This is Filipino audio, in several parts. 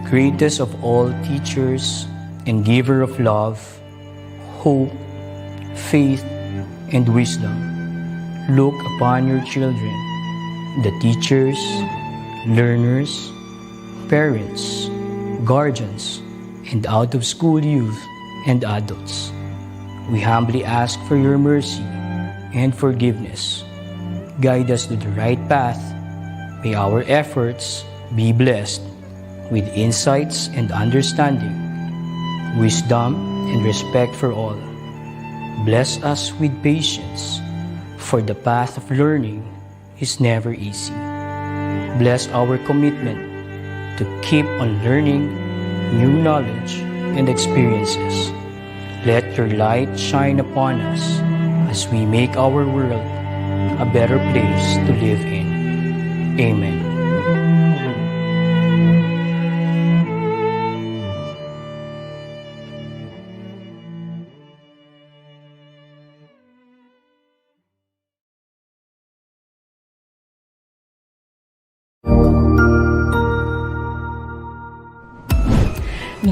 greatest of all teachers and giver of love, hope, faith, and wisdom, look upon your children, the teachers, learners, parents, guardians, and out-of-school youth and adults. We humbly ask for your mercy and forgiveness. Guide us to the right path. May our efforts be blessed with insights and understanding, wisdom and respect for all. Bless us with patience, for the path of learning is never easy. Bless our commitment to keep on learning new knowledge and experiences. Let your light shine upon us as we make our world a better place to live in. Amen.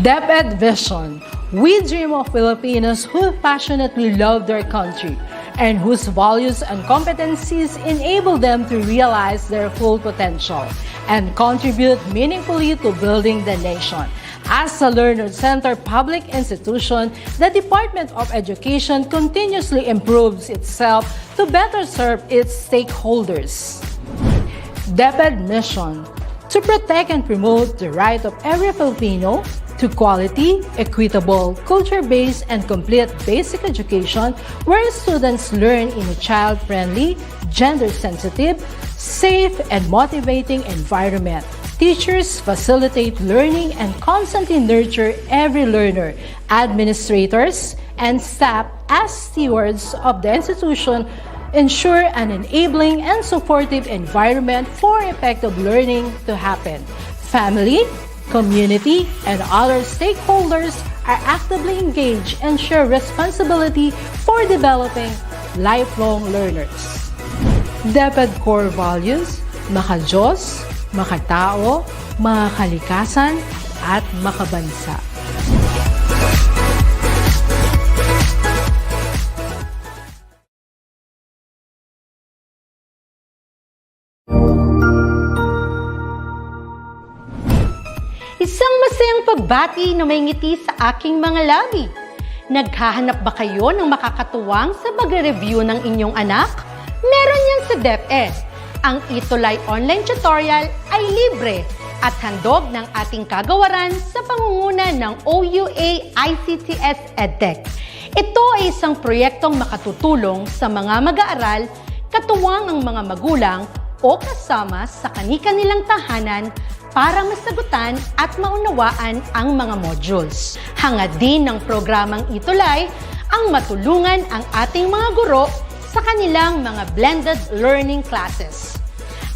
DepEd Vision. We dream of Filipinos who passionately love their country and whose values and competencies enable them to realize their full potential and contribute meaningfully to building the nation. As a learner-centered public institution, the Department of Education continuously improves itself to better serve its stakeholders. DepEd mission: to protect and promote the right of every Filipino to quality, equitable, culture-based, and complete basic education where students learn in a child-friendly, gender-sensitive, safe, and motivating environment. Teachers facilitate learning and constantly nurture every learner. Administrators and staff, as stewards of the institution, ensure an enabling and supportive environment for effective learning to happen. Family, community, and other stakeholders are actively engaged and share responsibility for developing lifelong learners. DepEd core values: maka-Diyos, makatao, makakalikasan, at makabansa. Isang masayang pagbati na may ngiti sa aking mga labi. Naghahanap ba kayo ng makakatuwang sa pagre-review ng inyong anak? Meron yan sa DepEd. Ang ETUlay online tutorial ay libre at handog ng ating kagawaran sa pangunguna ng OUA ICTS EdTech. Ito ay isang proyektong makatutulong sa mga mag-aaral, katuwang ang mga magulang o kasama sa kani-kanilang tahanan para masagutan at maunawaan ang mga modules. Hangad din ng programang ETUlay ang matulungan ang ating mga guro sa kanilang mga blended learning classes.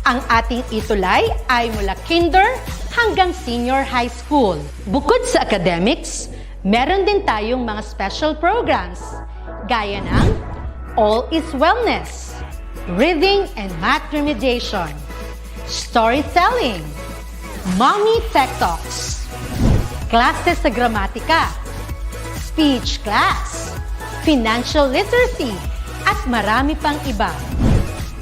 Ang ating ETUlay ay mula kinder hanggang senior high school. Bukod sa academics, meron din tayong mga special programs gaya ng All is Wellness, Reading and Math Remediation, Storytelling, Mommy Tech Talks, Classes sa Gramatika, Speech Class, Financial Literacy, at marami pang iba.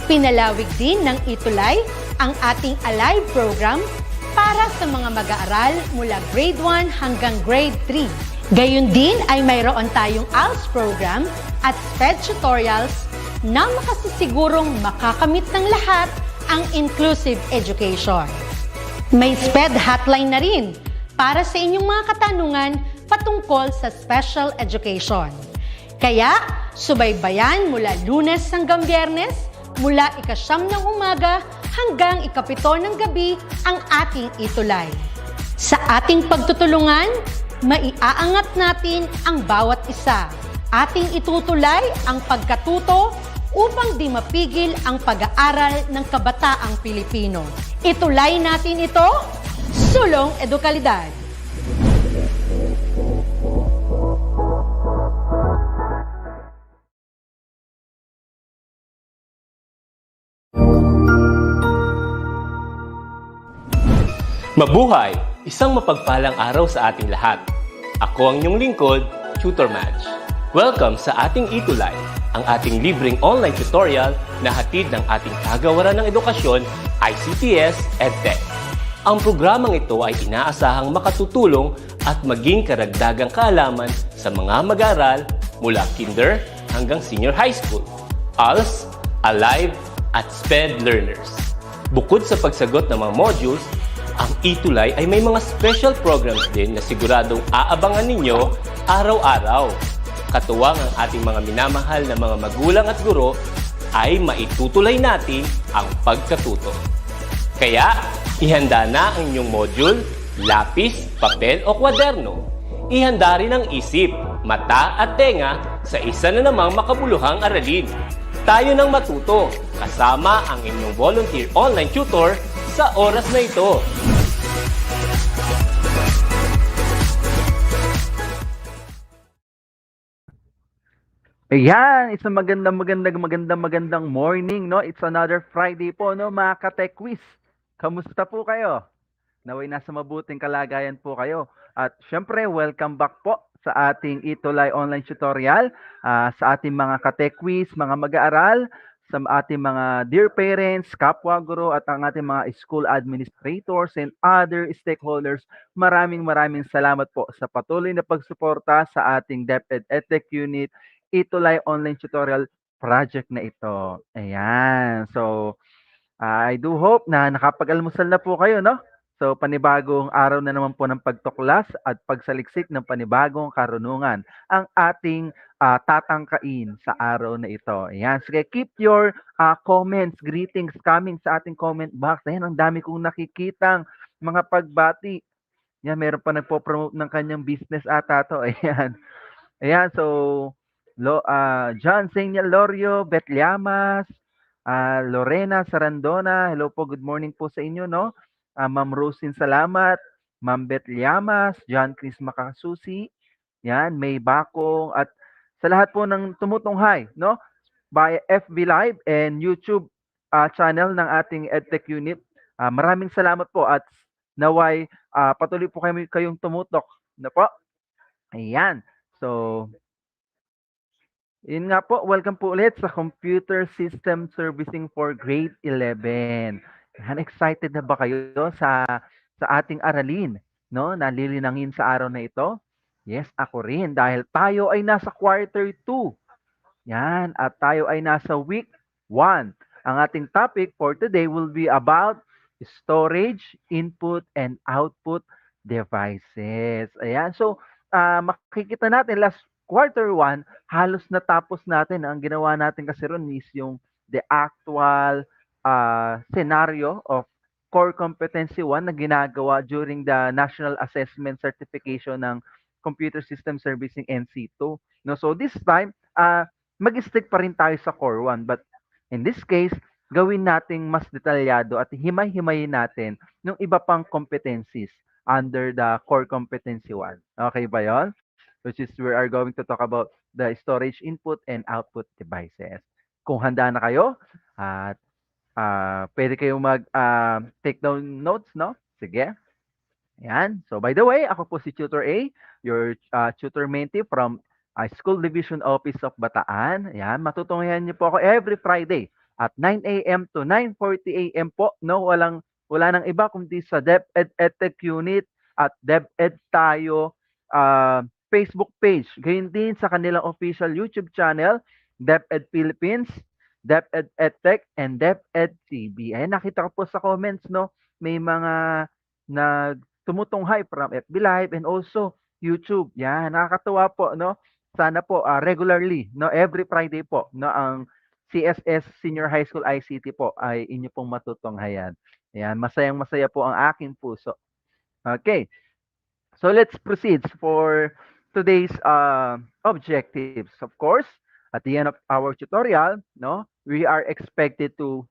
Pinalawig din ng ETUlay ang ating Alive program para sa mga mag-aaral mula grade 1 hanggang grade 3. Gayun din ay mayroon tayong ALS program at SPED tutorials na makasisigurong makakamit ng lahat ang inclusive education. May SPED hotline na rin para sa inyong mga katanungan patungkol sa special education. Kaya, subaybayan mula Lunes hanggang Biyernes, mula 9:00 ng umaga hanggang 7:00 ng gabi ang ating ETUlay. Sa ating pagtutulungan, maiaangat natin ang bawat isa. Ating itutulay ang pagkatuto upang di mapigil ang pag-aaral ng kabataang Pilipino. Itulay natin ito, sulong edukalidad. Mabuhay! Isang mapagpalang araw sa ating lahat. Ako ang inyong lingkod, Tutor Madge. Welcome sa ating ETUlay, ang ating libreng online tutorial na hatid ng ating kagawaran ng edukasyon, ICTS, EdTech. Ang programang ito ay inaasahang makatutulong at maging karagdagang kaalaman sa mga mag-aaral mula kinder hanggang senior high school, ALS, Alive, at SPED learners. Bukod sa pagsagot ng mga modules, ang ETUlay ay may mga special programs din na siguradong aabangan ninyo araw-araw. Katuwang ang ating mga minamahal na mga magulang at guro ay maitutulay natin ang pagkatuto. Kaya, ihanda na ang inyong module, lapis, papel o kwaderno. Ihanda rin ang isip, mata at tenga sa isa na namang makabuluhang aralin. Tayo nang matuto kasama ang inyong volunteer online tutor sa oras na ito. Ayan, isang magandang morning, no? It's another Friday po, no, mga ka-tech quiz. Kamusta po kayo? Naway nasa mabuting kalagayan po kayo. At syempre, welcome back po sa ating ETUlay online tutorial, sa ating mga ka-tech quiz, mga mag-aaral, sa ating mga dear parents, kapwa guro, at ang ating mga school administrators and other stakeholders. Maraming salamat po sa patuloy na pagsuporta sa ating DepEd Edtech Unit ETUlay online tutorial project na ito. Ayan. So, I do hope na nakapag-almusal na po kayo, no? So, panibagong araw na naman po ng pagtuklas at pagsaliksik ng panibagong karunungan ang ating tatangkain sa araw na ito. Ayan. Sige, keep your comments, greetings coming sa ating comment box. Ayan, ang dami kong nakikitang mga pagbati. Yan, meron pa nagpo-promote ng kanyang business ata to. Ayan. Ayan, so, John Senior Lorio, Beth Llamas, Lorena Sarandona, hello po, good morning po sa inyo, no? Ma'am Rosin, salamat. Ma'am Beth Llamas, John Chris Makasusi, yan, May Bakong, at sa lahat po ng tumutunghay, no? By FB Live and YouTube channel ng ating EdTech Unit. Maraming salamat po at naway patuloy po kayong tumutok, na po. Ayan, so, yun nga po, welcome po ulit sa Computer System Servicing for Grade 11. Yan, excited na ba kayo sa ating aralin, no? Nalilinangin sa araw na ito? Yes, ako rin dahil tayo ay nasa quarter 2. Yan, at tayo ay nasa week 1. Ang ating topic for today will be about storage, input, and output devices. Ayan, so makikita natin last quarter 1, halos natapos natin. Ang ginawa natin kasi ron is yung the actual scenario of core competency 1 na ginagawa during the National Assessment Certification ng Computer System Servicing NC2. No, so this time, mag-stick pa rin tayo sa core 1. But in this case, gawin nating mas detalyado at himay-himayin natin yung iba pang competencies under the core competency 1. Okay ba yon? Which is we are going to talk about the storage input and output devices. Kung handa na kayo, at pwede kayong take down notes, no? Sige. Yan. So, by the way, ako po si Tutor A, your tutor mentee from School Division Office of Bataan. Yan. Matutunghayan niyo po ako every Friday at 9 a.m. to 9:40 a.m. po. No, wala nang iba kundi sa DepEd EdTech Unit at DepEd Tayo Facebook page. Gayun din sa kanilang official YouTube channel, DepEd Philippines, DepEd EdTech, and DepEd TV. Ayan, nakita ko po sa comments, no? May mga tumutunghay from FB Live and also YouTube. Yan, nakakatuwa po, no? Sana po regularly, no? Every Friday po, no? Ang CSS Senior High School ICT po ay inyo pong matutunghayan. Ayan, masayang-masaya po ang aking puso. Okay. So let's proceed for today's objectives. Of course, at the end of our tutorial, no, we are expected to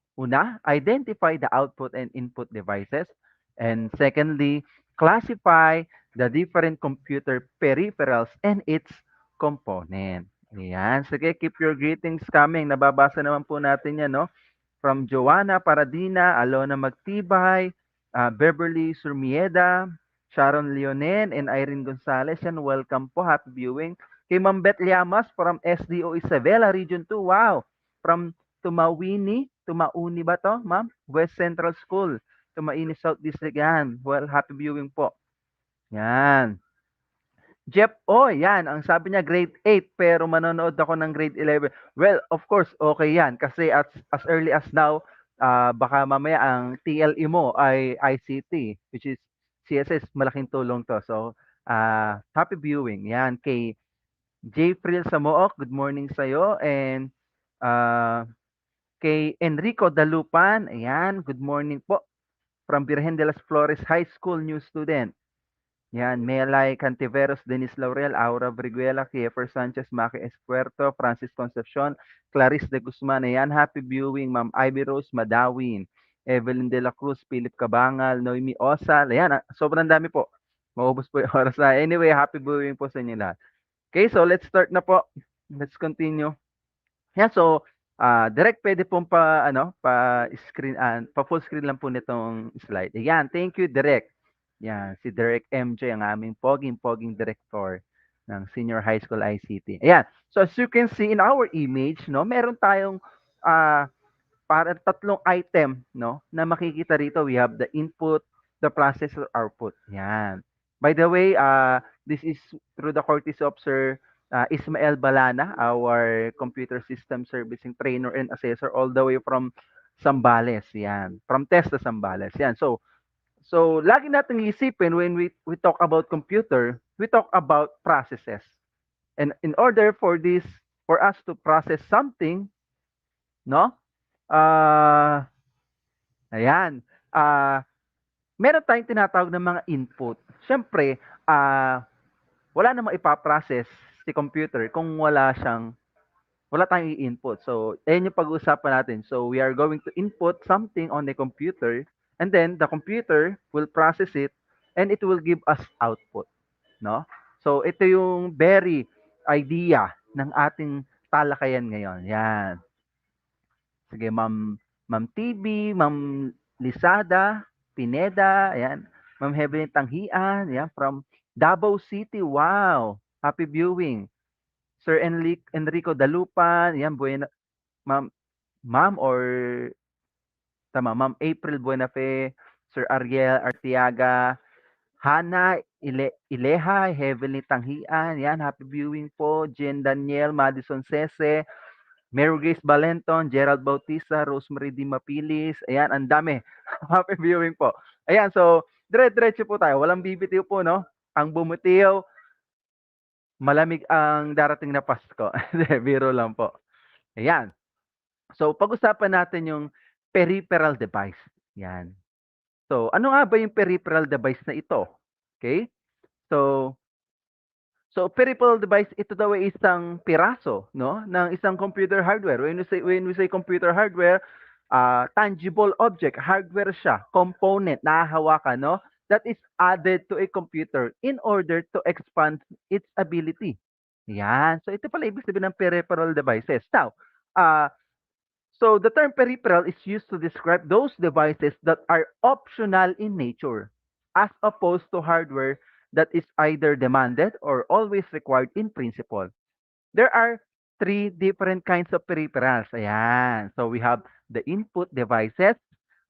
identify the output and input devices, and secondly, classify the different computer peripherals and its component. Ayan. Sige, keep your greetings coming. Nababasa naman po natin yan, no? From Joanna Paradina, Alona Magtibay, Beverly Surmieda, Sharon Leonen and Irene Gonzalez, yan, welcome po, happy viewing. Kay Ma'am Beth Llamas from SDO Isabela, Region 2, wow. From Tumauni ba to, ma'am? West Central School, Tumaini South District, yan. Well, happy viewing po. Yan. Jeff, oh, yan. Ang sabi niya, grade 8, pero manonood ako ng grade 11. Well, of course, okay yan. Kasi as early as now, baka mamaya ang TLE mo ay ICT, which is CSS, malaking tulong to. So, happy viewing. Yan, kay J. Friel Samook, good morning sa'yo. And kay Enrico Dalupan, ayan, good morning po. From Virgen de las Flores High School, new student. Yan, Melay Cantiveros, Denis Laurel, Aura Briguela, Kiefer Sanchez, Maki Espuerto, Francis Concepcion, Clarice de Guzman. Ayan, happy viewing, Ma'am Ivy Rose Madawin, Evelyn de la Cruz, Philip Cabangal, Noemi Osal. Ayan, sobrang dami po. Maubos po yung oras na. Anyway, happy viewing po sa inyo lahat. Okay, so let's start na po. Let's continue. Yan, so direct pwede pong pa-screen, pa-full screen lang po nitong slide. Ayan, thank you, direct. Yan, si Direct MJ, ang aming poging director ng Senior High School ICT. Ayan, so as you can see in our image, no, meron tayong parang tatlong item, no, na makikita rito. We have the input, the processor, output. Yan. By the way, this is through the courtesy of Sir Ismael Balana, our computer system servicing trainer and assessor all the way from Zambales. Yan. From Testa, Zambales. Yan. So lagi nating isipin when we talk about computer, we talk about processes. And in order for us to process something, no? Ayan. Meron tayong tinatawag ng mga input. Siyempre, wala namang ipaprocess si computer kung wala tayong i-input. So, ayun yung pag-uusapan natin. So, we are going to input something on the computer and then the computer will process it and it will give us output, no? So, ito yung very idea ng ating talakayan ngayon. Yan. Sige, Ma'am TB, Ma'am Lisada, Pineda, ayan. Ma'am Heavenly Tanghian, ayan, from Davao City. Wow! Happy viewing. Sir Enrico Dalupan, ayan, buena, Ma'am Ma'am April Buenafe, Sir Ariel Artiaga, Hana Ileha, Heavenly Tanghian, yan, happy viewing po. Jen Daniel, Madison Sese, Mary Grace Balenton, Gerald Bautista, Rosemary Di Mapilis, ayan, ang dami. Happy viewing po. Ayan, so, diretso po tayo. Walang bibitiw po, no? Ang bumitiw, malamig ang darating na Pasko. Biro lang po. Ayan. So, pag-usapan natin yung peripheral device. Yan. So, ano nga ba yung peripheral device na ito? Okay? So peripheral device, ito daw ay isang piraso, no, ng isang computer hardware. When we say computer hardware, tangible object, hardware siya, component, nahahawakan, no, that is added to a computer in order to expand its ability. Yan. So ito pala ibig sabihin ng peripheral devices. Now, so the term peripheral is used to describe those devices that are optional in nature, as opposed to hardware that is either demanded or always required in principle. There are three different kinds of peripherals. Ayan. So we have the input devices,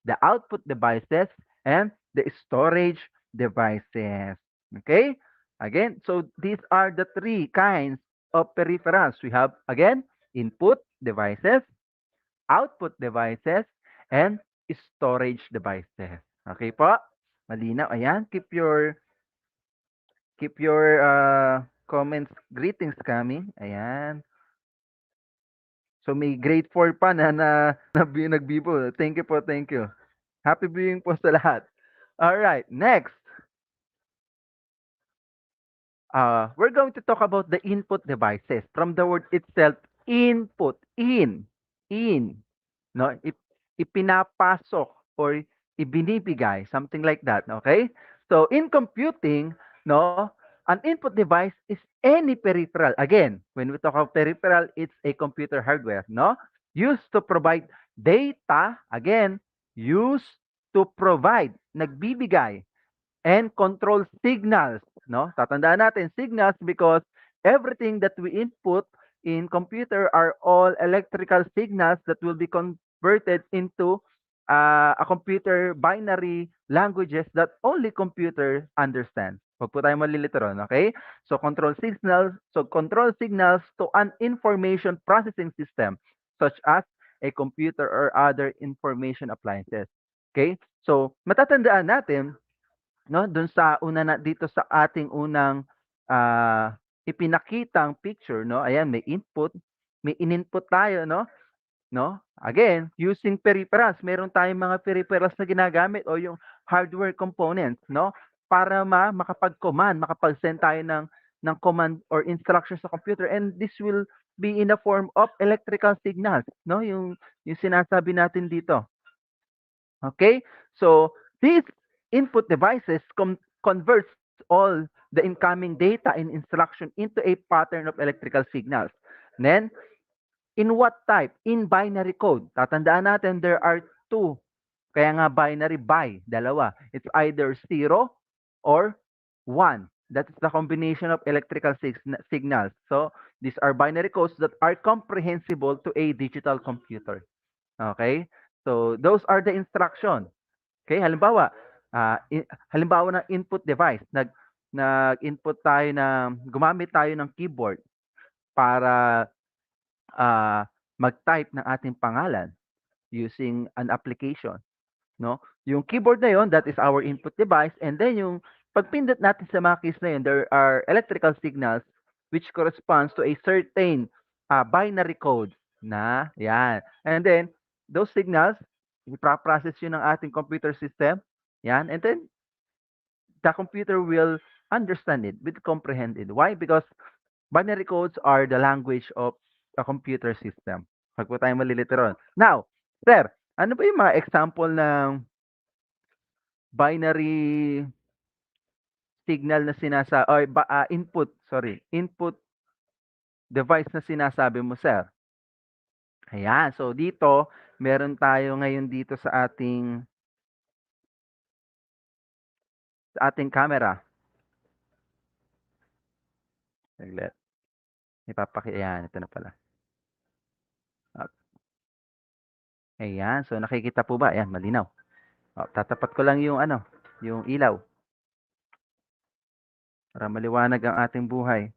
the output devices, and the storage devices. Okay? Again, so these are the three kinds of peripherals. We have, again, input devices, output devices, and storage devices. Okay po? Malinaw. Ayan. Keep your comments, greetings coming. Ayan. So may grade 4 pa na nagbibo. Thank you po, thank you. Happy viewing po sa lahat. All right, next. We're going to talk about the input devices. From the word itself, input, in. No, ipinapasok or ibinibigay, something like that, okay? So in computing, no, an input device is any peripheral. Again, when we talk about peripheral, it's a computer hardware, no? Used to provide data, again, used to provide, nagbibigay and control signals, no? Tatandaan natin signals because everything that we input in computer are all electrical signals that will be converted into a computer binary languages that only computer understand. Huwag po tayo malilito ron, okay? So control signals to an information processing system such as a computer or other information appliances. Okay? So matatandaan natin, no, dun sa una na dito sa ating unang ipinakitang picture, no? Ayan, may in-input tayo, no? No? Again, using peripherals, meron tayong mga peripherals na ginagamit o yung hardware components, no? Para makapag-command, makapag-send tayo ng command or instructions sa computer, and this will be in the form of electrical signals, no? Yung sinasabi natin dito. Okay? So, these input devices converts all the incoming data and instruction into a pattern of electrical signals. Then, in what type? In binary code. Tatandaan natin there are two. Kaya nga binary, dalawa. It's either 0 or 1. That is the combination of electrical signals. So, these are binary codes that are comprehensible to a digital computer. Okay? So, those are the instruction. Okay? Halimbawa ng input device. Nag-input tayo gumamit tayo ng keyboard para mag-type ng ating pangalan using an application, no? Yung keyboard na yon, that is our input device, and then yung pagpindot natin sa mga keys na yun, there are electrical signals which corresponds to a certain binary code na yan. And then those signals, ipa-process yun ng ating computer system, yan, and then the computer will understand it, will comprehend it. Why? Because binary codes are the language of a computer system. Huwag po tayong malilito ron. Now, sir, ano ba yung mga example ng binary signal na input device na sinasabi mo, sir? Ayan, so dito, meron tayo ngayon dito sa ating camera. Saglit. Ayan, ito na pala. Ayan, so nakikita po ba? Ayan, malinaw. Tatapat ko lang yung yung ilaw. Para maliwanag ang ating buhay.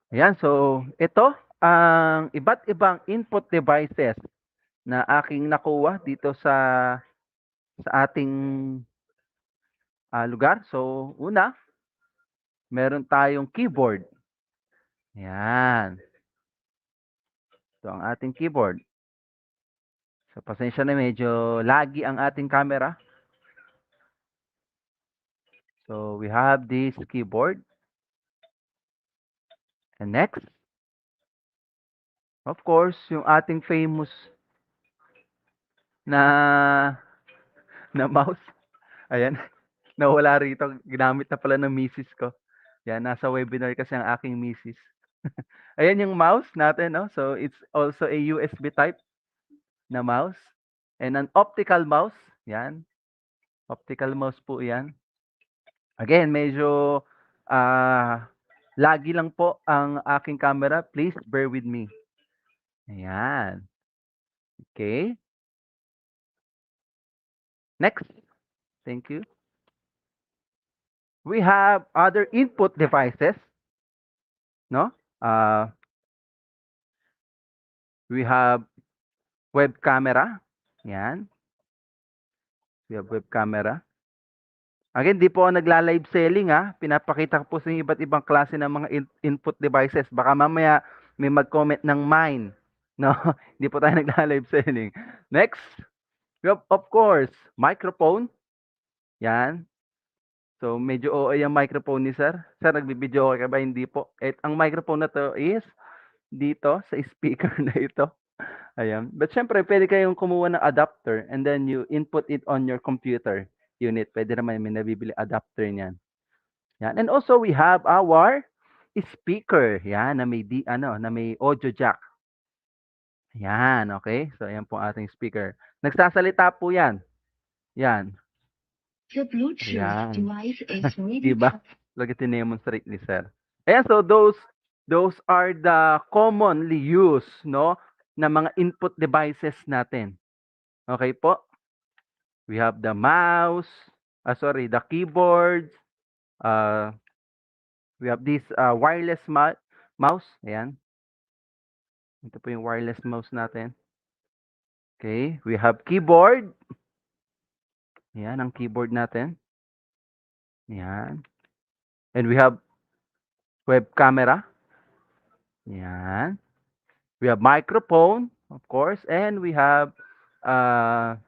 Ayan, so ito ang iba't ibang input devices na aking nakuha dito sa ating lugar. So, una, meron tayong keyboard. Ayan. Ito ang ating keyboard. So, pasensya na, medyo laggy ang ating camera. So, we have this keyboard. And next, of course, yung ating famous na mouse. Ayan. Nawala rito. Ginamit na pala ng misis ko. Yan, nasa webinar kasi ang aking misis. Ayan yung mouse natin, no? So, it's also a USB type na mouse. And an optical mouse. Yan. Optical mouse po yan. Again, medyo lagi lang po ang aking camera. Please bear with me. Ayan. Okay. Next. Thank you. We have other input devices. No? We have web camera. Yan. We have web camera. Again, di po ako nagla-live selling Pinapakita ko po sa inyo iba't ibang klase ng mga input devices. Baka mamaya may mag-comment ng mine. No? Hindi po tayo nagla-live selling. Next. We have, of course, microphone. Yan. So, medyo OA yung microphone ni sir. Sir, nagbibideo ka ba? Hindi po. Ang microphone na to is dito sa speaker na ito. Ayan. But syempre, pwede kayong kumuha ng adapter and then you input it on your computer unit. Pwede naman may nabibili adapter niyan. Yan. And also, we have our speaker. Yan, na may audio jack. Yan, okay? So, ayan po ating speaker. Nagsasalita po yan. Yan. The Bluetooth Ayan. device is ready Diba? Look at demonstrate ni sir. Ayan, so those are the commonly used, no, na mga input devices natin. Okay po? We have the mouse, the keyboard, uh, we have this wireless mouse. Ayan. Ito po yung wireless mouse natin. Okay, we have keyboard. Ayan, ang keyboard natin. Ayan. And we have web camera. Ayan. We have microphone, of course, and we have uh,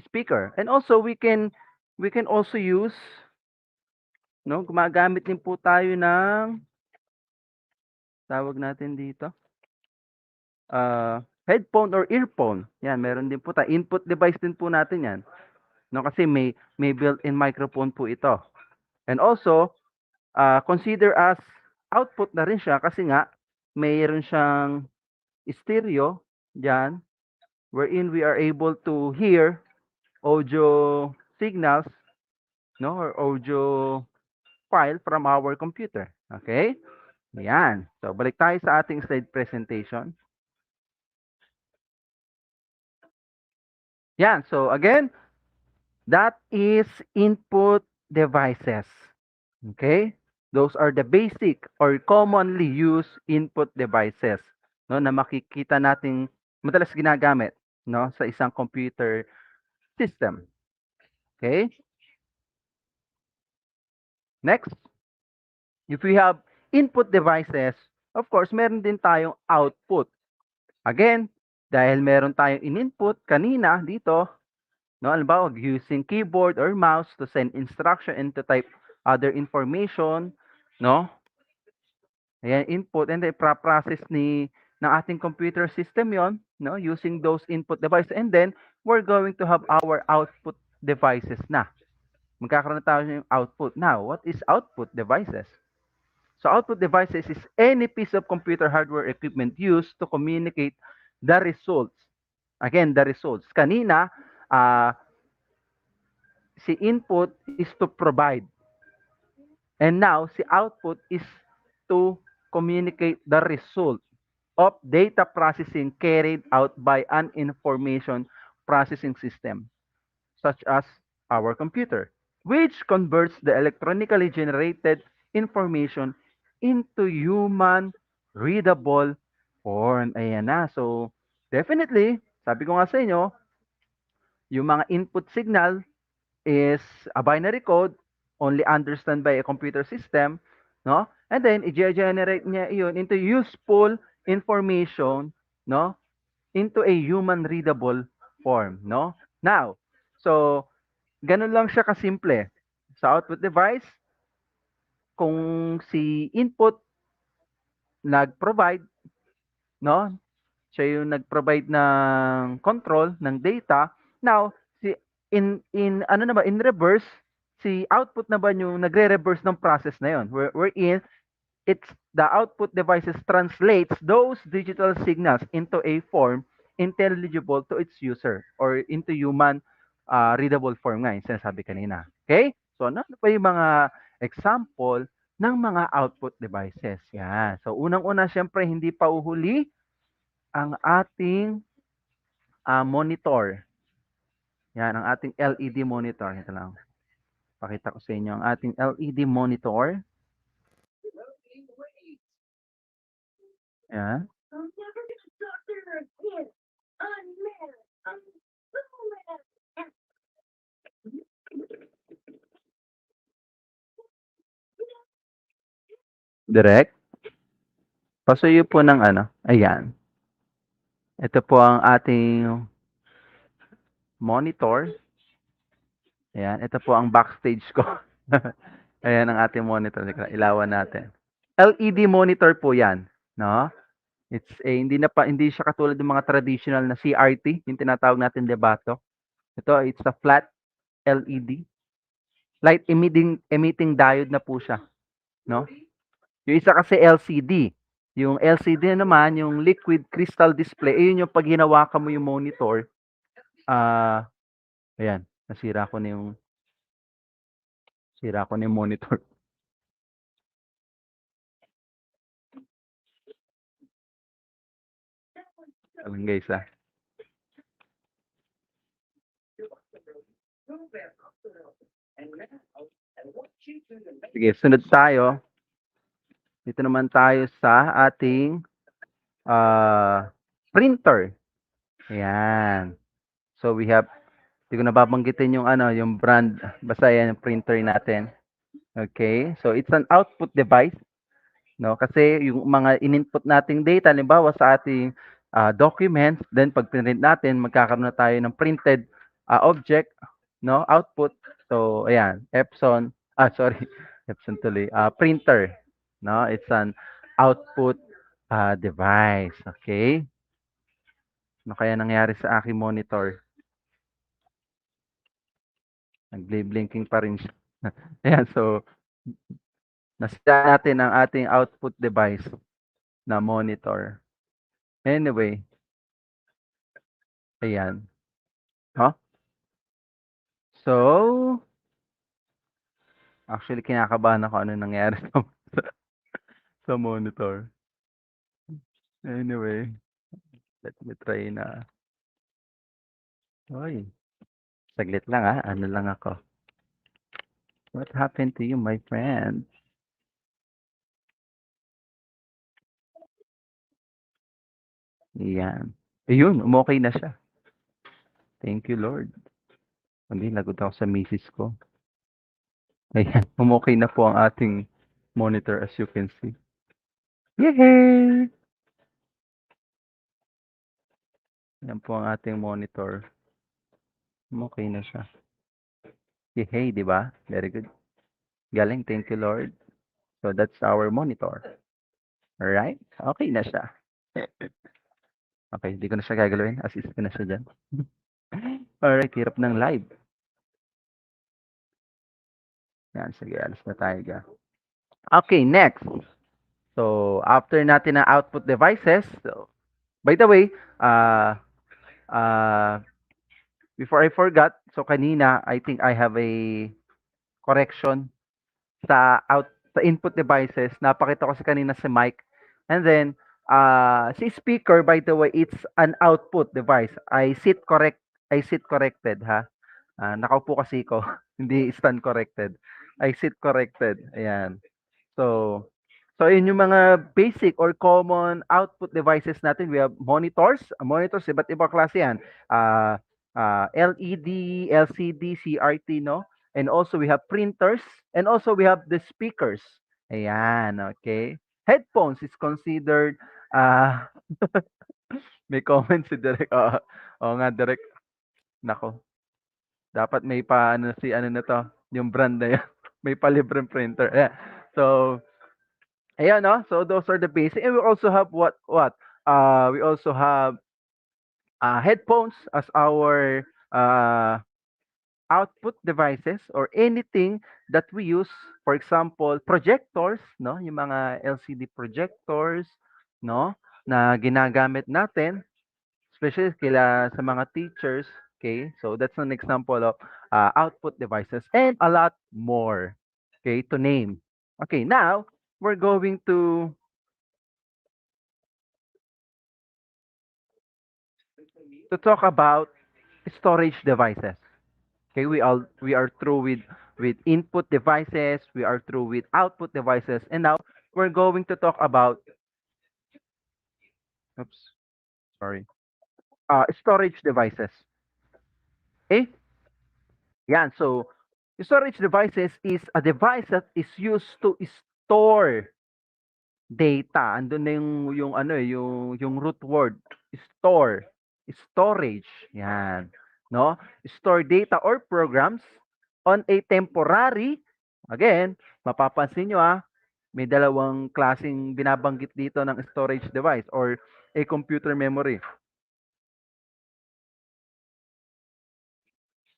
speaker. And also we can also use, no, gumagamit din po tayo ng tawag natin dito, headphone or earphone. Yan, meron din po tayo. Input device din po natin yan. No, kasi may built-in microphone po ito. And also, consider as output na rin siya kasi nga mayroon siyang stereo diyan wherein we are able to hear audio signals, no, or audio file from our computer. Okay? Yan. So, balik tayo sa ating slide presentation. Yan. So, again, that is input devices. Okay? Those are the basic or commonly used input devices, no, na makikita nating madalas ginagamit, no, sa isang computer system. Okay? Next. If we have input devices, of course, meron din tayong output. Again, dahil meron tayong in-input kanina dito, no, halimbawa using keyboard or mouse to send instruction and to type other information, no? Ayan, input, and then process ng ating computer system yon, no, using those input devices, and then we're going to have our output devices na. Magkakaroon na tayo ng output. Now, what is output devices? So output devices is any piece of computer hardware equipment used to communicate the results. Again, the results. Kanina, si input is to provide. And now, si output is to communicate the result of data processing carried out by an information processing system, such as our computer, which converts the electronically generated information into human readable form. Ayan na. So, definitely, sabi ko nga sa inyo, yung mga input signal is a binary code only understand by a computer system, no? And then i-generate niya iyon into useful information, no? Into a human readable form, no? Now, so ganun lang siya kasimple. Sa output device, kung si input nag-provide, no? Siya yung nag-provide ng control ng data. Now, si in ano na ba, in reverse, si output na ba yung nagre-reverse ng process na yon, wherein it's the output devices translates those digital signals into a form intelligible to its user or into human readable form nga yung sinasabi kanina. Okay? So, ano pa yung mga example ng mga output devices? Yan. So, unang-una, syempre, hindi pa uhuli ang ating monitor. Yan, ang ating LED monitor. Ito lang. Pakita ko sa inyo ang ating LED monitor. Yan. Direct. Pasuyo po ng ano. Ayan. Ito po ang ating monitor. Ayan. Ito po ang backstage ko. Ayan ang ating monitor. Ilawan natin. LED monitor po yan. No? It's hindi siya katulad ng mga traditional na CRT, yung tinatawag natin debato. Ito, it's a flat LED. Light emitting diode na po siya. No? Yung isa kasi LCD. Yung LCD naman, yung liquid crystal display, ayun yung pag hinawakan mo yung monitor, ayan, Nasira ko na yung monitor. Alam guys Sige, sunod tayo. Dito naman tayo sa ating printer. Ayan. So we have, hindi ko nababanggitin yung brand. Basta yan yung printer natin. Okay? So it's an output device. No? Kasi yung mga in-input nating data, halimbawa sa ating documents, then pag print natin, magkakaroon na tayo ng printed object, no? Output. So, ayan, Epson tuloy, printer, no? It's an output device, okay? Ano kaya nangyari sa aking monitor? Nag-blinking pa rin siya. Ayan, so, nasira natin ang ating output device na monitor. Anyway, ayan. Huh? So, actually, kinakabahan ako ano nangyari sa monitor. Anyway, let me try na. Oy, saglit lang ano lang ako. What happened to you, my friend? Yan. Ayun, umokay na siya. Thank you, Lord. Hindi, lagot ako sa misis ko. Ayan, umokay na po ang ating monitor as you can see. Yay! Yan po ang ating monitor. Umokay na siya. Yay, di ba? Very good. Galing, thank you, Lord. So that's our monitor. Alright? Okay na siya. Okay, hindi ko na siya gagalawin. Assist ko na siya dyan. Alright, hirap ng live. Yan, sige, alis na tayo dyan. Okay, next. So, after natin ang output devices, so, by the way, before I forgot, so kanina, I think I have a correction sa input devices. Napakita ko sa kanina si mic. And then, si speaker, by the way, it's an output device. I sit corrected, ha? Nakaupo kasi ko, hindi stand corrected. I sit corrected. Ayan. So, yun yung mga basic or common output devices natin. We have monitors. Monitors, iba't ibang klase yan. LED, LCD, CRT, no? And also we have printers. And also we have the speakers. Ayan, okay. Headphones is considered, may comment si Direk. Oo nga, Direk. Nako. Dapat may ano na to, yung brand na yan. May palibreng printer. Ayan. So, ayan, no? So those are the basic. And we also have what? We also have headphones as our output devices or anything that we use. For example, projectors, no? Yung mga LCD projectors, no? Na ginagamit natin, especially sa mga teachers. Okay, so that's an example of output devices and a lot more. Okay, to name. Okay, now we're going to talk about storage devices. Okay, we are through with input devices, we are through with output devices, and now we're going to talk about oops, sorry. Storage devices. Okay? Yeah, so storage devices is a device that is used to store data. Andun na yung ano yung root word, store, storage. Yan, no? Store data or programs on a temporary, again, mapapansin nyo may dalawang klaseng binabanggit dito ng storage device or a computer memory.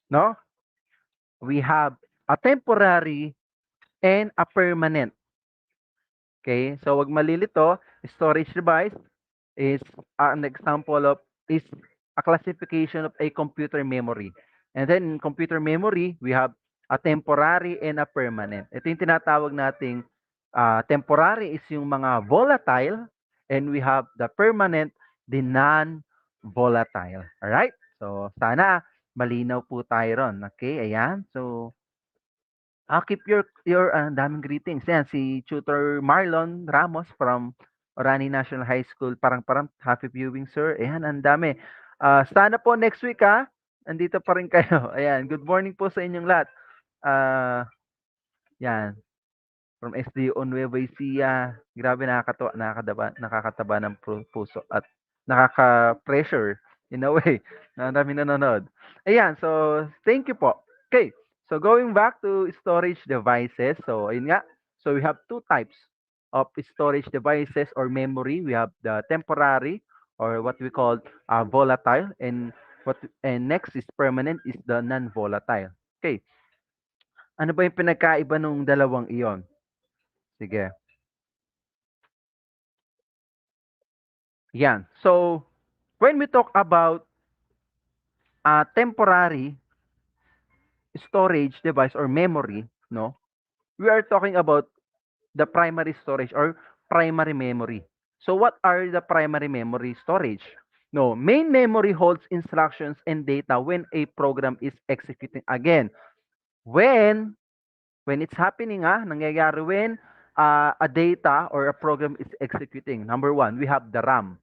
No? We have a temporary and a permanent. Okay? So wag malilito, storage device is an example of is a classification of a computer memory. And then in computer memory, we have a temporary and a permanent. Ito yung tinatawag nating temporary is yung mga volatile, and we have the permanent, the non-volatile. Alright? So, sana malinaw po tayo ron. Okay, ayan. So, keep your daming greetings. Yan, si Tutor Marlon Ramos from Orani National High School. Parang happy viewing, sir. Ayan, ang dami. Sana po next week, andito pa rin kayo. Ayan, good morning po sa inyong lahat. Yan, from SDO Nueva Ecija. Grabe, nakakataba ng puso at nakaka-pressure in a way na dami nanonood. Ayan, so thank you po. Okay, so going back to storage devices. So, ayun nga. So, we have two types of storage devices or memory. We have the temporary or what we call volatile, and next is permanent is the non-volatile. Okay. Ano ba yung pinagkaiba nung dalawang iyon? Sige. Yan. So, when we talk about temporary storage device or memory, no, we are talking about the primary storage or primary memory. So, what are the primary memory storage? No, main memory holds instructions and data when a program is executing. Again, when it's happening, nangyayari when a data or a program is executing. Number one, we have the RAM.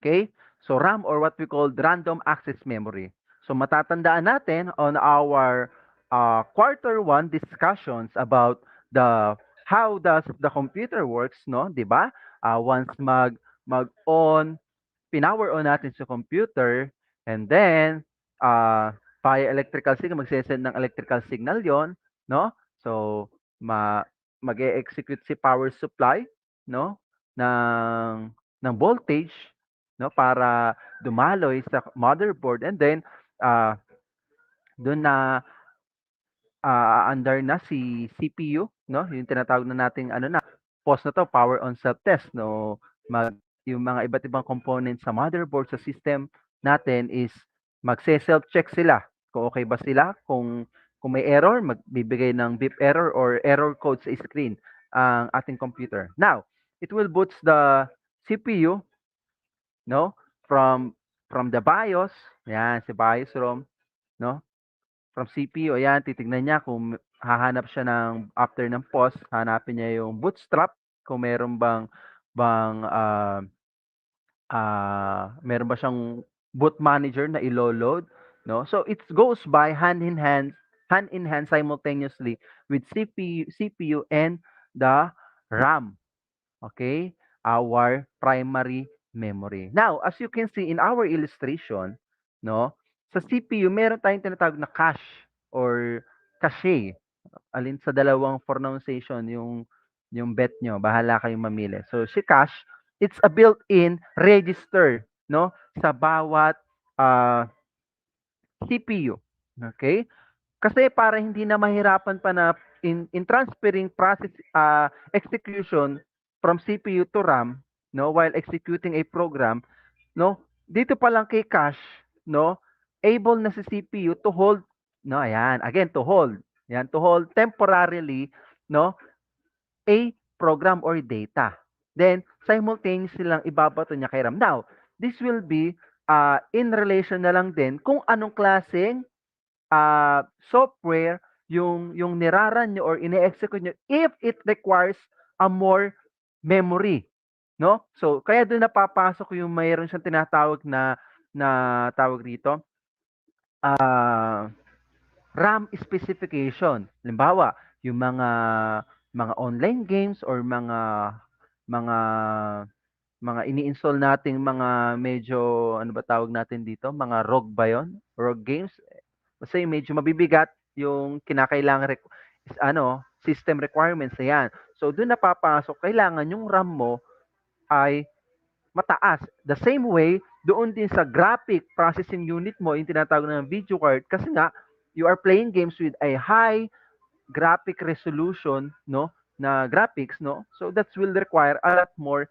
Okay? So RAM or what we call random access memory. So matatandaan natin on our quarter one discussions about the how does the computer works, no? 'Di ba? Once mag-on, pinower on natin sa computer, and then via electrical signal, magse-send ng electrical signal 'yon, no? So mag-e-execute si power supply, no? ng voltage, no, para dumaloy sa motherboard, and then doon na under na si CPU, no, yung tinatawag na nating post na to, power on self test, no, yung mga iba't ibang components sa motherboard sa system natin is magse-self check sila kung okay ba sila, kung may error, magbibigay ng beep error or error code sa screen ang ating computer. Now, it will boots the CPU, no, from the BIOS, yan, si BIOS ROM, no, from CPU, ayan, titignan niya kung hahanap siya ng, after ng pause, hanapin niya yung bootstrap, kung meron meron ba siyang boot manager na ilo-load, no? So it goes by hand in hand simultaneously with CPU and the RAM. Okay? Our primary memory. Now, as you can see in our illustration, no, sa CPU, meron tayong tinatawag na cache or cache. Alin sa dalawang pronunciation yung bet nyo, bahala kayong mamili. So, si cache, it's a built-in register, no, sa bawat CPU. Okay? Kasi para hindi na mahirapan pa na in transferring process execution from CPU to RAM, no, while executing a program, no, dito pa lang kay cache, no, able na si CPU to hold, no, ayan, again, to hold temporarily, no, a program or data. Then, simultaneously lang ibabato niya kay RAM. Now, this will be in relation na lang din kung anong klaseng software yung niraran nyo or ine-execute nyo if it requires a more memory, no? So, kaya doon napapasok yung mayroon siyang tinatawag na tawag dito, RAM specification. Halimbawa, yung mga online games or mga ini-install nating mga medyo, ano ba tawag natin dito? Mga ROG ba yun? ROG games? Kasi medyo mabibigat yung kinakailangan system requirements na yan. So, doon napapasok, kailangan yung RAM mo ay mataas. The same way, doon din sa graphic processing unit mo, yung tinatawag na video card, kasi nga, you are playing games with a high graphic resolution, no, na graphics, no? So, that will require a lot more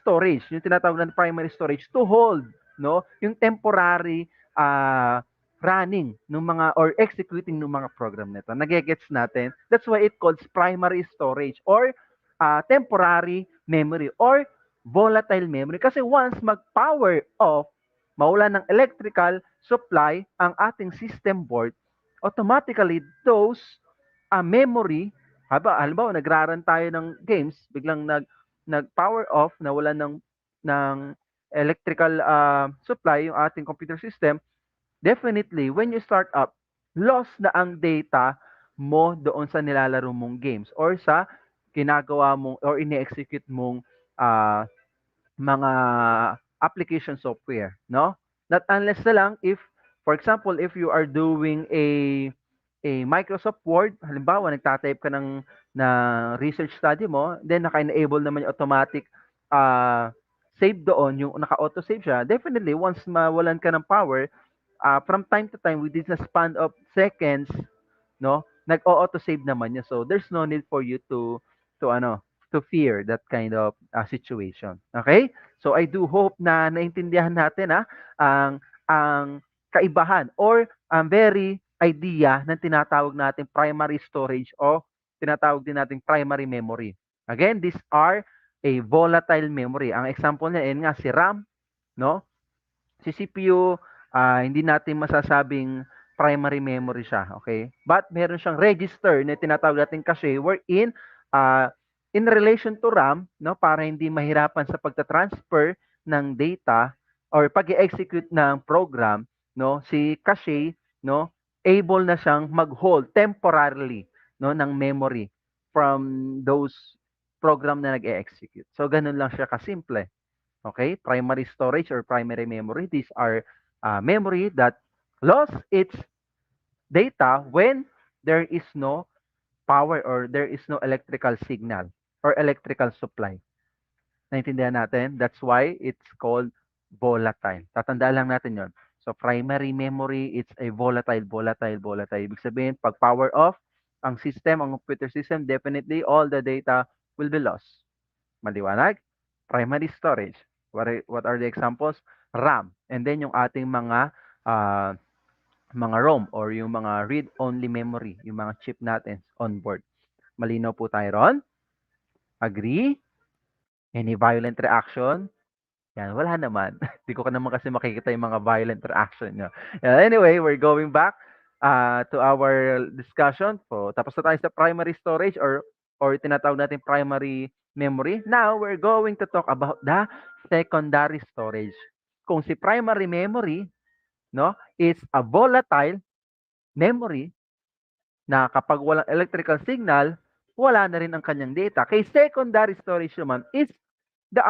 storage, yung tinatawag na primary storage to hold no, yung temporary running ng mga or executing ng mga program nito. Nagegets natin? That's why it calls primary storage or temporary memory or volatile memory. Kasi once mag-power off, mawala ng electrical supply ang ating system board, automatically those memory, halimbawa nagraran tayo ng games, biglang nag-power off, nawala ng electrical supply yung ating computer system, definitely when you start up, lost na ang data mo doon sa nilalaro mong games or sa ginagawa mong or ini-execute mong ah, mga application software, no? Not unless na lang if, for example, if you are doing a Microsoft Word, halimbawa nagta-type ka na research study mo, then naka-enable naman yung automatic save doon, yung naka-auto save siya. Definitely once mawalan ka ng power, from time to time within the span of seconds, no? Nag-auto save naman niya. So there's no need for you to fear that kind of situation. Okay? So I do hope na naintindihan natin ang kaibahan or ang very idea ng tinatawag nating primary storage o tinatawag din nating primary memory. Again, these are a volatile memory. Ang example niya nga si RAM, no? Si CPU, hindi natin masasabing primary memory siya, okay? But meron siyang register na tinatawag nating cache wherein in relation to RAM, no, para hindi mahirapan sa pagta-transfer ng data or pag-execute ng program, no, si cache, no, able na siyang mag-hold temporarily, no, ng memory from those program na nag-execute. So ganun lang siya kasimple. Okay, primary storage or primary memory. These are memory that lost its data when there is no power or there is no electrical signal or electrical supply. Naintindihan natin? That's why it's called volatile. Tatandaan lang natin yon. So primary memory, it's a volatile. Ibig sabihin, pag power off, ang system, ang computer system, definitely all the data will be lost. Maliwanag? Primary storage. What are the examples? RAM. And then yung ating mga ROM or yung mga read-only memory, yung mga chip natin on board. Malinaw po tayo ron? Agree? Any violent reaction? Yan, wala naman. Di ko naman kasi makikita yung mga violent reaction nyo. Anyway, we're going back to our discussion. So, tapos na tayo sa primary storage or tinatawag natin primary memory. Now, we're going to talk about the secondary storage. Kung si primary memory, no, is a volatile memory na kapag walang electrical signal, wala na rin ang kanyang data. Kay secondary storage naman is the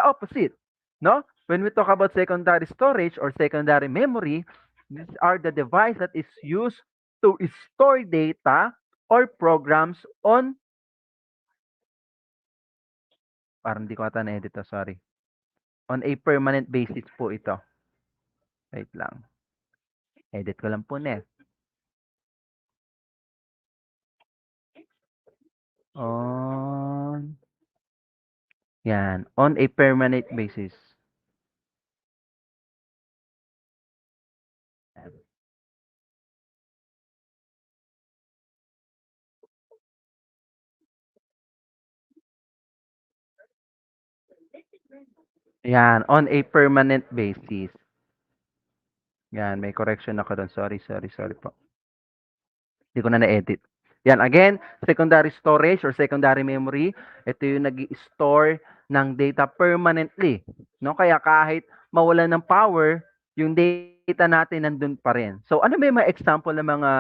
opposite, no? When we talk about secondary storage or secondary memory, these are the device that is used to store data or programs on parang di ko ata na-edit to, sorry. On a permanent basis po ito. Wait lang. Edit ko lang po na. On a permanent basis. Yan, on a permanent basis. Yan, may correction ako doon. Sorry po. Hindi ko na na-edit. Yan, again, secondary storage or secondary memory, ito yung nag-store ng data permanently. No? Kaya kahit mawalan ng power, yung data natin nandun pa rin. So, ano ba yung mga example ng mga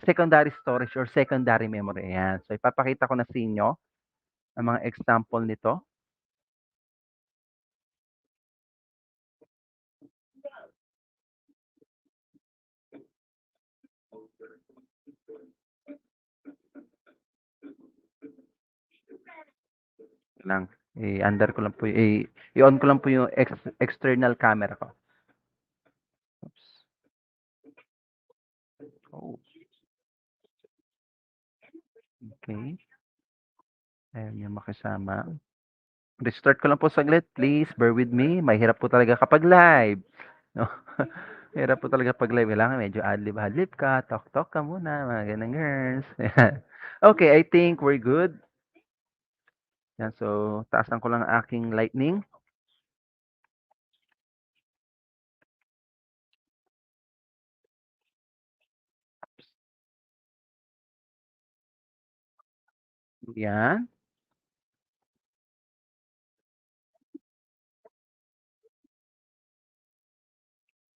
secondary storage or secondary memory? Yan. So, ipapakita ko na sa inyo ang mga example nito. Lang. I-under ko lang po, i-on ko lang po yung external camera ko. Oops. Oh. Okay. Ayan yung makasama. Restart ko lang po saglit. Please, bear with me. Mahirap po talaga kapag live. No? Mahirap po talaga pag live. Kailangan medyo adlib-adlib ka. Talk-talk ka muna. Mga ganang girls. Okay, I think we're good. Yan, so, taasan ko lang ang aking lightning. Yan.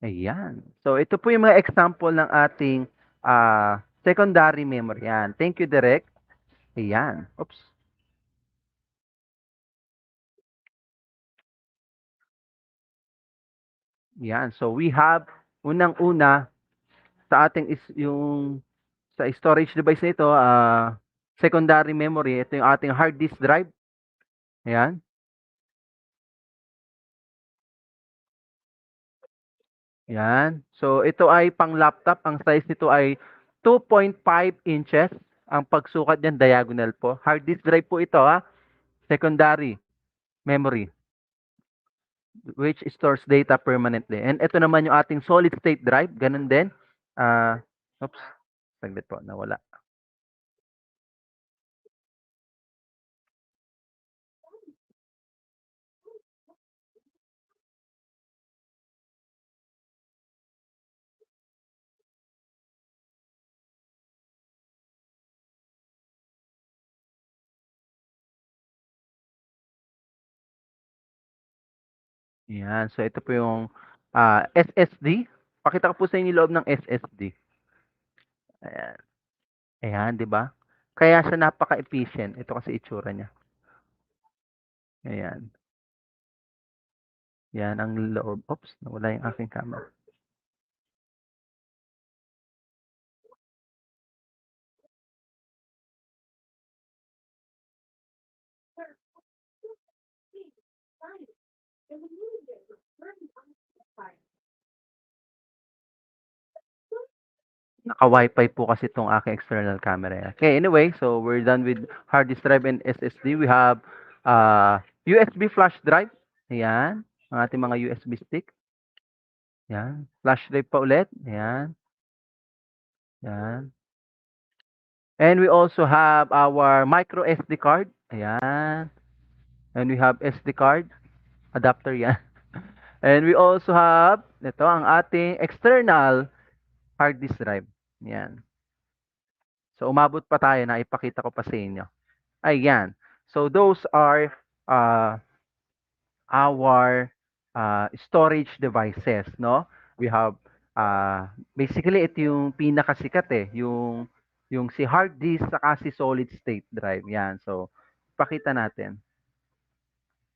Ayan. So, ito po yung mga example ng ating secondary memory. Yan. Thank you, Direk. Ayan. Oops. Yan. So, we have, unang-una, sa ating is yung sa storage device nito, secondary memory, ito yung ating hard disk drive. Ayan. Yan. So, ito ay pang laptop. Ang size nito ay 2.5 inches. Ang pagsukat niyan, diagonal po. Hard disk drive po ito, secondary memory, which stores data permanently. And ito naman yung ating solid state drive. Ganun din. Oops. Saglit po, nawala. Yan. So, ito po yung SSD. Pakita ko po sa inyo yung loob ng SSD. Ayan. Ayan, di ba? Kaya siya napaka-efficient. Ito kasi itsura niya. Ayan. Yan ang loob. Oops, nawala yung aking camera. Naka-Wi-Fi po kasi itong aking external camera. Okay, anyway, so we're done with hard disk drive and SSD. We have USB flash drive. Ayan, ang ating mga USB stick. Ayan, flash drive pa ulit. Ayan. Ayan. And we also have our micro SD card. Ayan. And we have SD card adapter yan. And we also have ito ang ating external hard disk drive. Ayan. So, umabot pa tayo na ipakita ko pa sa inyo. Ayan. So, those are our storage devices, no? We have, basically, ito yung pinakasikat yung si hard disk saka si solid state drive. Yan. So, pakita natin.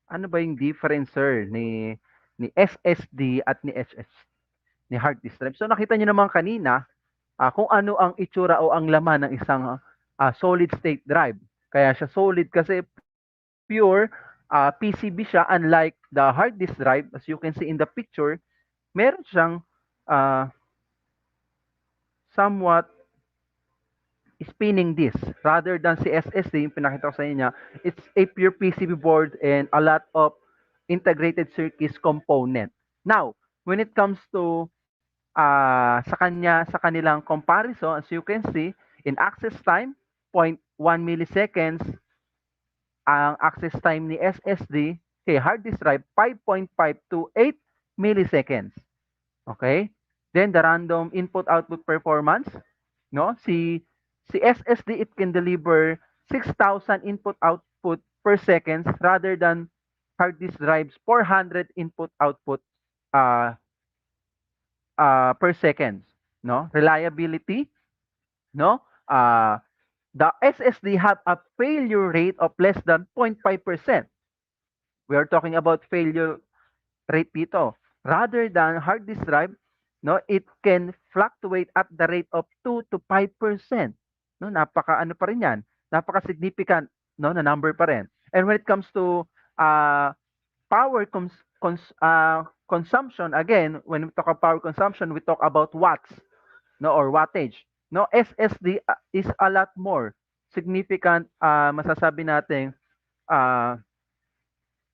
Ano ba yung difference, sir, ni SSD at ni hard disk drive? So, nakita niyo naman kanina, kung ano ang itsura o ang laman ng isang solid state drive. Kaya siya solid kasi pure PCB siya, unlike the hard disk drive. As you can see in the picture, meron siyang somewhat spinning disk rather than si SSD, yung pinakita ko sa inyo. It's a pure PCB board and a lot of integrated circuits component. Now, when it comes to sa kanilang comparison, as you can see, in access time, 0.1 milliseconds, ang access time ni SSD, kay hard disk drive, 5.5 to 8 milliseconds. Okay? Then the random input-output performance, no? Si SSD, it can deliver 6,000 input-output per seconds rather than hard disk drives 400 input-output per seconds, no? Reliability, no? The SSD have a failure rate of less than 0.5%. We are talking about failure rate dito. Rather than hard disk drive, no, it can fluctuate at the rate of 2 to 5%. No, napaka ano pa rin 'yan. Napaka significant, no, na number pa rin. And when it comes to power consumption, again, when we talk about power consumption, we talk about watts, no, or wattage. No, SSD is a lot more significant, masasabi natin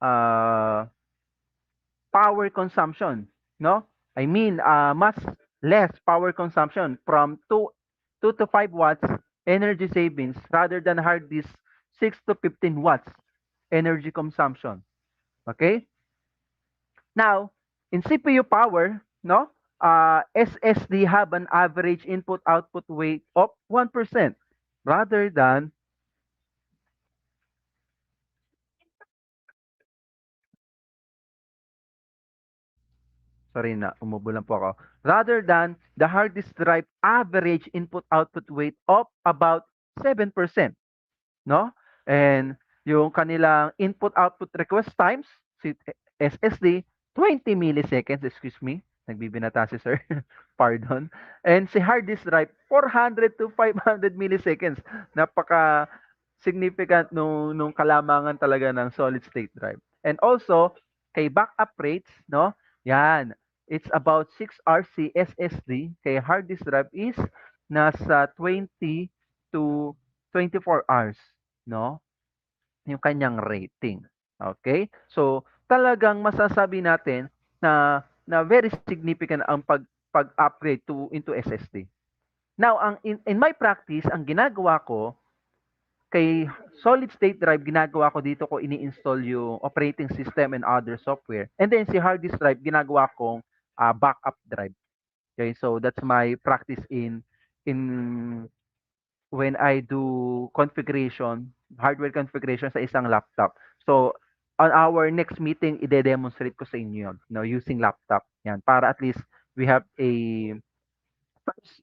uh, power consumption, no? I mean, much less power consumption from 2 to 5 watts energy savings rather than hard disk 6 to 15 watts energy consumption. Okay? Now, in CPU power, no? SSD have an average input-output weight of 1% rather than, sorry na, umubo lang po ako, rather than the hard disk drive average input-output weight of about 7%, no? And yung kanilang input-output request times, si SSD, 20 milliseconds, excuse me, nagbibinata si sir, pardon. And si hard disk drive, 400 to 500 milliseconds. Napaka significant nung kalamangan talaga ng solid state drive. And also, kay backup rates, no? Yan. It's about 6 hours si SSD. Kay hard disk drive is nasa 20 to 24 hours, no? Yung kanyang rating. Okay? So, talagang masasabi natin na very significant ang pag-upgrade to into SSD. Now, ang in my practice, ang ginagawa ko kay solid state drive, ginagawa ko dito ko ini-install yung operating system and other software. And then si hard disk drive, ginagawa kong backup drive. Okay, so that's my practice in when I do configuration, hardware configuration sa isang laptop. So, on our next meeting, ide-demonstrate ko sa inyo yun, no, using laptop. Yan, para at least we have a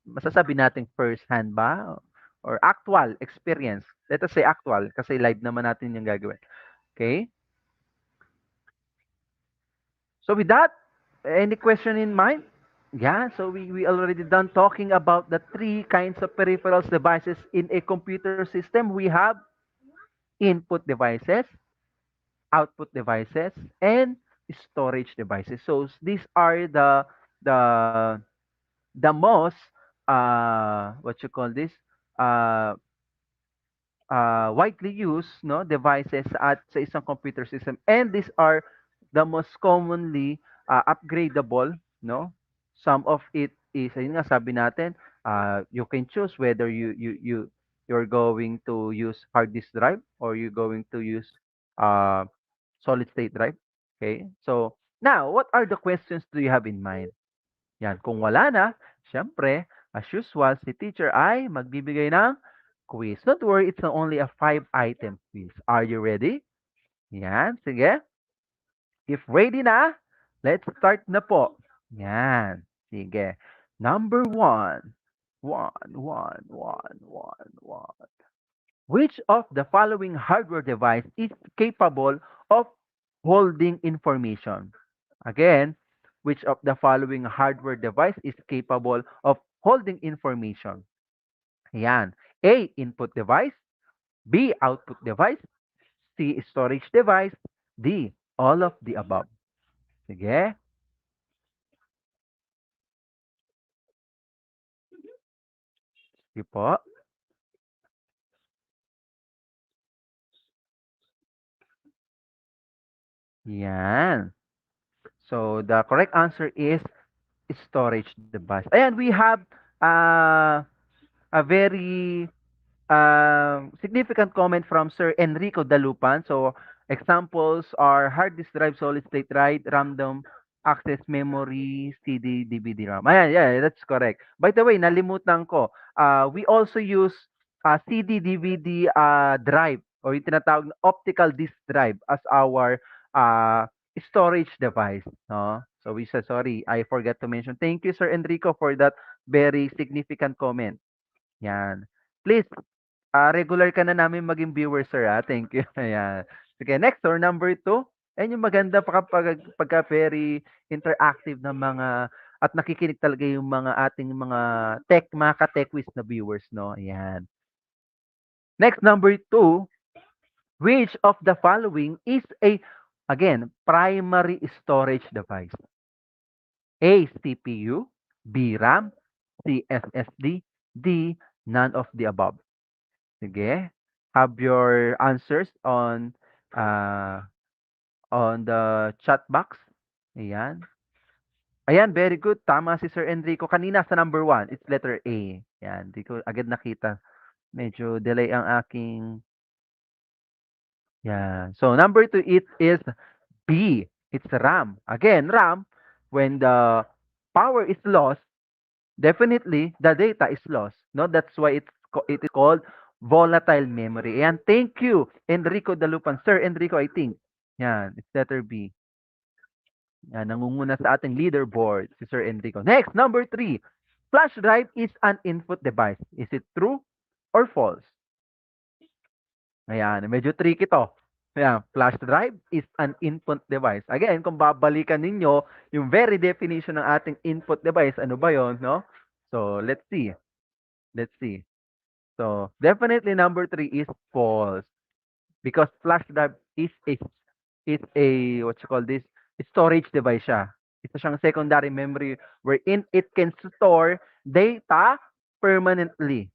masasabi natin first hand ba or actual experience. Let us say actual kasi live naman natin yung gagawin. Okay? So with that, any question in mind? Yeah, so we already done talking about the three kinds of peripherals devices in a computer system. We have input devices, output devices, and storage devices. So these are the the most what you call this uh widely used, no, devices at sa isang computer system, and these are the most commonly upgradable, no. Some of it is, ayun nga sabi natin, you can choose whether you're going to use hard disk drive or you're going to use uh solid state drive. Okay, so now what are the questions do you have in mind? Yan, kung wala na, syempre, as usual, si teacher ay magbibigay ng quiz. Don't worry, it's only a 5-item quiz. Are you ready? Yan, sige. If ready na, let's start na po. Yan, sige. Number one. One. Which of the following hardware device is capable of holding information? Again, which of the following hardware device is capable of holding information? Yan. A, input device. B, output device. C, storage device. D, all of the above. Sige. Sige po. Yan. So, the correct answer is storage device. Ayan, we have a very significant comment from Sir Enrico Dalupan. So, examples are hard disk drive, solid state drive, random access memory, CD, DVD RAM. Ayan, yeah, that's correct. By the way, nalimutan ko. We also use CD, DVD drive or yung tinatawag na optical disk drive as our storage device. No? So we said, sorry, I forgot to mention. Thank you, Sir Enrico, for that very significant comment. Yan. Please, regular ka na namin maging viewer, sir. Thank you. Ayan. Okay, next or number 2. Ayan yung maganda pagka very interactive na mga at nakikinig talaga yung mga ating mga ka-tech quiz na viewers, no? Ayan. Next, number 2. Which of the following is a, again, primary storage device? A, CPU, B, RAM, C, SSD, D, none of the above. Sige. Have your answers on the chat box. Ayan. Ayan, very good. Tama si Sir Enrico. Kanina sa number 1, it's letter A. Ayan, di ko agad nakita. Medyo delay ang aking... Yan. So, number 2, it is B. It's RAM. Again, RAM, when the power is lost, definitely the data is lost. No, that's why it is called volatile memory. And thank you, Enrico Dalupan. Sir Enrico, I think. Yan, it's letter B. Yan, nangunguna sa ating leaderboard, si Sir Enrico. Next, number 3. Flash drive is an input device. Is it true or false? Ayan, medyo tricky to. Ayan, flash drive is an input device. Again, kung babalikan ninyo yung very definition ng ating input device, ano ba yon, no? So, let's see. Let's see. So, definitely number 3 is false because flash drive is a what you call this? Storage device siya. Ito siyang secondary memory wherein it can store data permanently.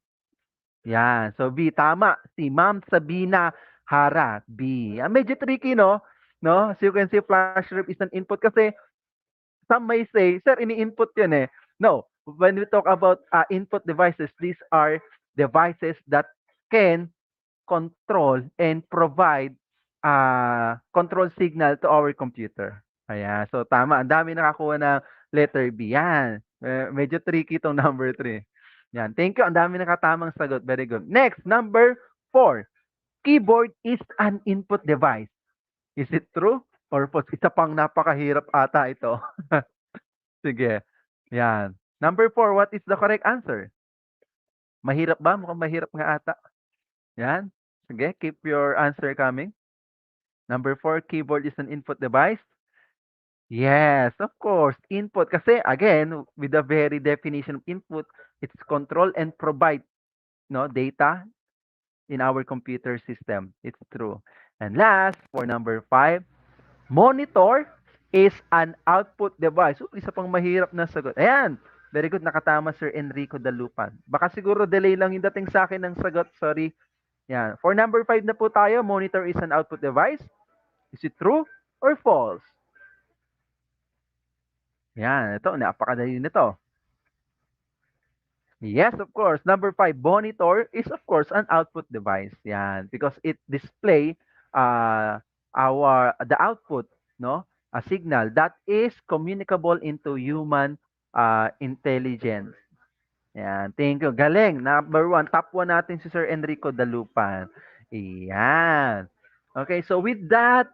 Yan. So, B, tama. Si Ma'am Sabina Hara, B. Medyo tricky, no? No? So, you can see flash drive is an input kasi some may say, sir, ini-input yun eh. No. When we talk about input devices, these are devices that can control and provide control signal to our computer. Ayan. So, tama. Ang dami nakakuha ng letter B. Yan. Medyo tricky itong number 3. Yan. Thank you. Ang dami nakatamang sagot. Very good. Next, number 4. Keyboard is an input device. Is it true or false? Isa pang napakahirap ata ito. Sige. Yan. Number 4, what is the correct answer? Mahirap ba? Mukhang mahirap nga ata. Yan. Sige, keep your answer coming. Number 4, keyboard is an input device. Yes, of course, input. Kasi again, with the very definition of input, it's control and provide data in our computer system. It's true. And last, for number 5, monitor is an output device. Isa pang mahirap na sagot. Ayan, very good. Nakatama, Sir Enrico Dalupan. Baka siguro delay lang yung dating sa akin ng sagot. Sorry. Yan. For number 5 na po tayo, monitor is an output device. Is it true or false? Yan, ito, napakadali nito. Yes, of course. Number 5, monitor is of course an output device. Yan, because it display the output, no? A signal that is communicable into human intelligence. Yan, thank you. Galing. Number 1, top 1 natin si Sir Enrico Dalupan. Yan. Okay, so with that,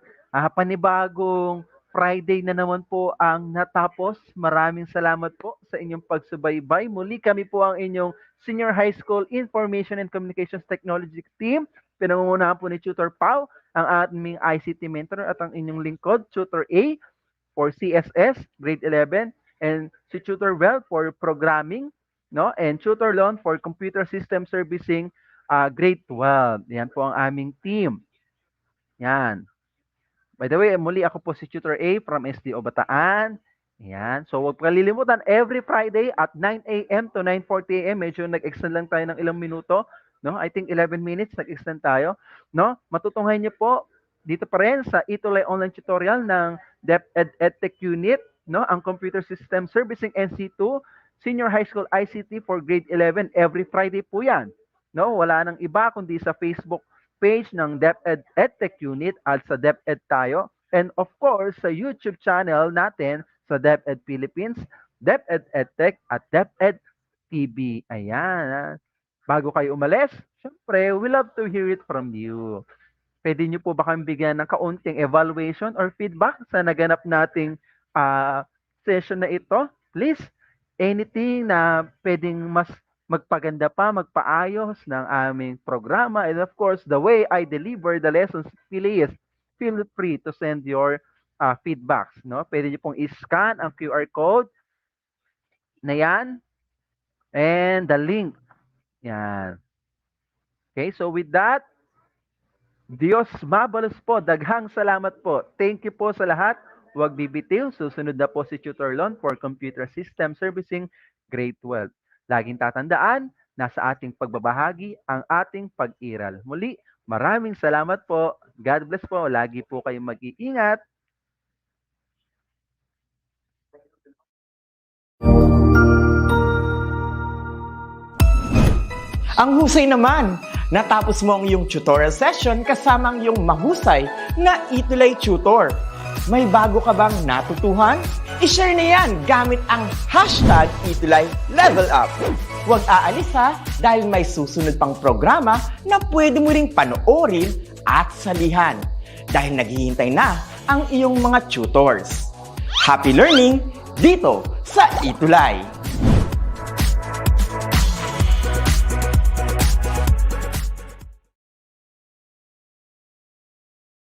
panibagong Friday na naman po ang natapos. Maraming salamat po sa inyong pagsubaybay. Muli kami po ang inyong Senior High School Information and Communications Technology Team. Pinangungunahan po ni Tutor Pau, ang aming ICT mentor at ang inyong lingkod, Tutor A for CSS, grade 11, and si Tutor Well for programming, no? And Tutor Lon for computer system servicing, grade 12. Yan po ang aming team. Yan. By the way, muli ako po si Tutor A from SDO Bataan. Yan. So, huwag kalilimutan, every Friday at 9 a.m. to 9:40 a.m. Medyo nag-extend lang tayo ng ilang minuto. No? I think 11 minutes nag-extend tayo. No? Matutunghayan niyo po dito pa rin sa ETUlay online tutorial ng DepEd EdTech Unit, no? Ang Computer System Servicing NC2, Senior High School ICT for grade 11. Every Friday po yan. No? Wala nang iba kundi sa Facebook page ng DepEd EdTech Unit at sa DepEd tayo. And of course, sa YouTube channel natin sa DepEd Philippines, DepEd EdTech at DepEd TV. Ayan. Bago kayo umalis, syempre, we love to hear it from you. Pwede nyo po ba kami bigyan ng kaunting evaluation or feedback sa naganap nating session na ito? Please, anything na pwedeng mas magpaganda pa, magpaayos ng aming programa. And of course, the way I deliver the lessons, please feel free to send your feedbacks. No? Pwede nyo pong i-scan ang QR code na yan and the link. Yan. Okay, so with that, Diyos mabalos po. Daghang salamat po. Thank you po sa lahat. Huwag bibitiw. Susunod na po si Tutor Lon for Computer System Servicing Grade 12. Laging tatandaan, nasa ating pagbabahagi ang ating pag-iral. Muli, maraming salamat po. God bless po. Lagi po kayong mag-iingat. Ang husay naman! Natapos mo ang iyong tutorial session kasama ang iyong mahusay na ETUlay tutor. May bago ka bang natutuhan? I-share na yan gamit ang hashtag ETUlay Level Up. Huwag aalis ha, dahil may susunod pang programa na pwede mo ring panoorin at salihan. Dahil naghihintay na ang iyong mga tutors. Happy learning dito sa ETUlay!